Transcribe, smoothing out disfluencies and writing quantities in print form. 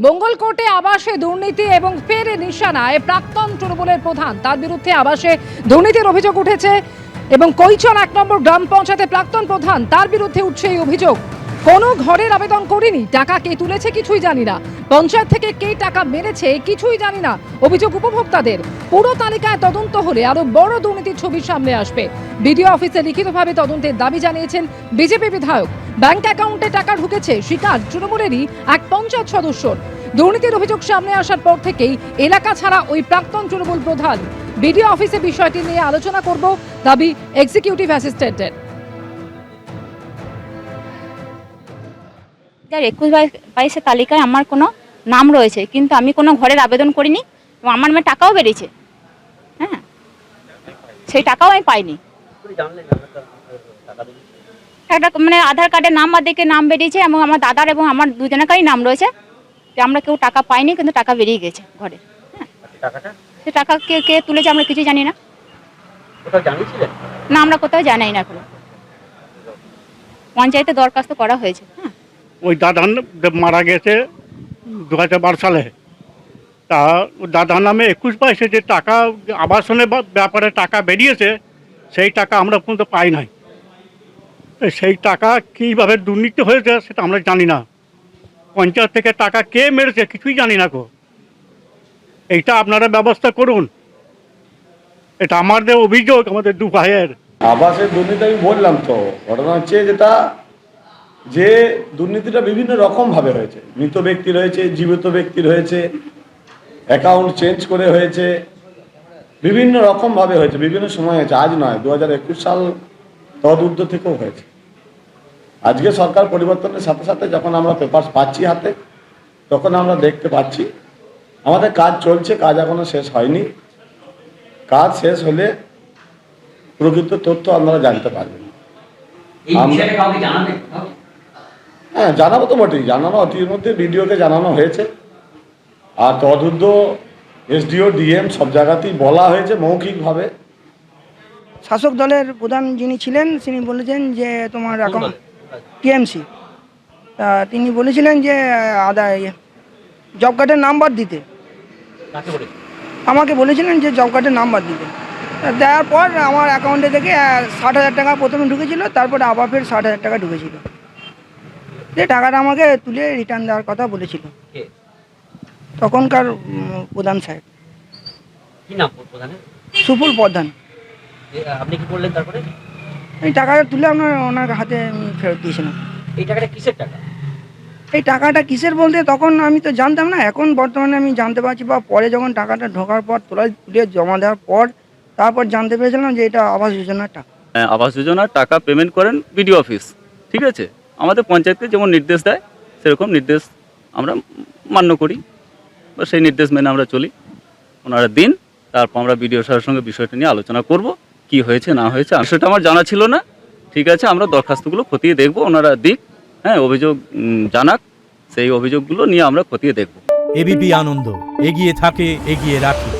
মঙ্গলকোটে আবাসে দুর্নীতি এবং ফের নিশানায় প্রাক্তন তৃণমূলের প্রধান, তার বিরুদ্ধে আবাসে দুর্নীতির অভিযোগ উঠেছে এবং কৈচল 1 নম্বর গ্রাম পঞ্চায়েতের প্রাক্তন প্রধান, তার বিরুদ্ধে উঠছে এই অভিযোগ। কোনো ঘরের আবেদন করিনি, টাকা কে তুলেছে কিছুই জানি না, পঞ্চায়েত থেকে কে টাকা মেরেছে কিছুই জানি না, অভিযোগ উপভোক্তাদের। পুরো তালিকায় তদন্ত হলে আরো বড় দুর্নীতির ছবি সামনে আসবে। বিডিও অফিসে লিখিতভাবে তদন্তের দাবি জানিয়েছেন বিজেপি বিধায়ক। ব্যাংক অ্যাকাউন্টে টাকা ঢুকেছে স্বীকার তৃণমূলেরই এক পঞ্চায়েত সদস্যর। দুর্নীতির অভিযোগ সামনে আসার পর থেকেই এলাকা ছাড়া ওই প্রাক্তন তৃণমূল প্রধান। বিডিও অফিসে বিষয়টি নিয়ে আলোচনা করব, দাবি এক্সিকিউটিভ অ্যাসিস্ট্যান্টের। 2021-22 তালিকায় আমার কোনো নাম রয়েছে, কিন্তু আমি কোনো ঘরের আবেদন করিনি এবং আমার নামে টাকাও বেরিয়েছে। হ্যাঁ, সেই টাকাও আমি পাইনি। একটা মানে আধার কার্ডের নাম্বার দেখে নাম বেরিয়েছে এবং আমার দাদার এবং আমার দুজনেরই নাম রয়েছে যে আমরা কেউ টাকা পাইনি, কিন্তু টাকা বেরিয়ে গেছে ঘরে। হ্যাঁ, সে টাকা কে কে তুলেছে আমরা কিছু জানি না। না, আমরা কোথাও জানাই না, এখন পঞ্চায়েতে দরখাস্ত করা হয়েছে। হ্যাঁ, ওই দাদা মারা গেছে 2012 সালে। তা দাদার নামে 21-22 যে টাকা আবাসনের ব্যাপারে টাকা বেরিয়েছে, সেই টাকা আমরা পর্যন্ত পাই নাই। সেই টাকা কীভাবে দুর্নীতি হয়েছে সেটা আমরা জানি না। পঞ্চায়েত থেকে টাকা কে মেরেছে কিছুই জানি না গো। এইটা আপনারা ব্যবস্থা করুন। এটা আমাদের অভিযোগ, আমাদের দু ভাইয়ের। আবাসের দুর্নীতি আমি বললাম তো, ঘটনা হচ্ছে যেটা যে দুর্নীতিটা বিভিন্ন রকমভাবে হয়েছে। মৃত ব্যক্তি রয়েছে, জীবিত ব্যক্তি রয়েছে, অ্যাকাউন্ট চেঞ্জ করে হয়েছে, বিভিন্ন রকমভাবে হয়েছে, বিভিন্ন সময় হয়েছে। আজ নয়, 2021 সাল তদূর্ধ্ব থেকেও হয়েছে। আজকে সরকার পরিবর্তনের সাথে সাথে যখন আমরা পেপার পাচ্ছি হাতে, তখন আমরা দেখতে পাচ্ছি আমাদের কাজ চলছে, কাজ এখনো শেষ হয়নি। কাজ শেষ হলে প্রকৃত তথ্য আপনারা জানতে পারবেন। হ্যাঁ, জানাবো তো বটেই, জানানো অতির মধ্যে বিডিওকে জানানো হয়েছে, আর তদূর্ধ্ব এসডিও ডিএম সব জায়গাতেই বলা হয়েছে মৌখিকভাবে। শাসক দলের প্রধান যিনি ছিলেন তিনি বলেছেন যে তোমার অ্যাকাউন্ট টিএমসি, তিনি বলেছিলেন যে জব কার্ডের নাম্বার দিতে, আমাকে বলেছিলেন যে জব কার্ডের নাম্বার দিতে। দেওয়ার পর আমার অ্যাকাউন্টে থেকে 60,000 টাকা প্রথমে ঢুকেছিল, তারপরে আবার ফের 60,000 টাকা ঢুকেছিল। যে টাকাটা আমাকে তুলে রিটার্ন দেওয়ার কথা বলেছিল তখনকার প্রধান সাহেব। কি নাম প্রধানের? সুফল প্রধান। আপনি কি করলেন তারপরে? এই টাকাটা তুলে ওনার হাতে আমি ফেরত দিয়েছিলাম। এই টাকাটা কিসের টাকা? এই টাকাটা কিসের বলতে তখন আমি তো জানতাম না, এখন বর্তমানে আমি জানতে পারছি, বা পরে যখন টাকাটা ঢোকার পর তুলে জমা দেওয়ার পর তারপর জানতে পেরেছিলাম যে এটা আবাস যোজনার টাকা। আবাস যোজনার টাকা পেমেন্ট করেন বিডিও অফিস, ঠিক আছে। আমাদের পঞ্চায়েতকে যেমন নির্দেশ দেয় সেরকম নির্দেশ আমরা মান্য করি, বা সেই নির্দেশ মেনে আমরা চলি। ওনারা দিন, তারপর আমরা বিডিও সাহেবের সঙ্গে বিষয়টা নিয়ে আলোচনা করব, কি হয়েছে না হয়েছে। বিষয়টা আমার জানা ছিল না, ঠিক আছে। আমরা দরখাস্তগুলো খতিয়ে দেখব, ওনারা দিক, হ্যাঁ, অভিযোগ জানাক, সেই অভিযোগগুলো নিয়ে আমরা খতিয়ে দেখব। এবিপি আনন্দ, এগিয়ে থাকে, এগিয়ে রাখে।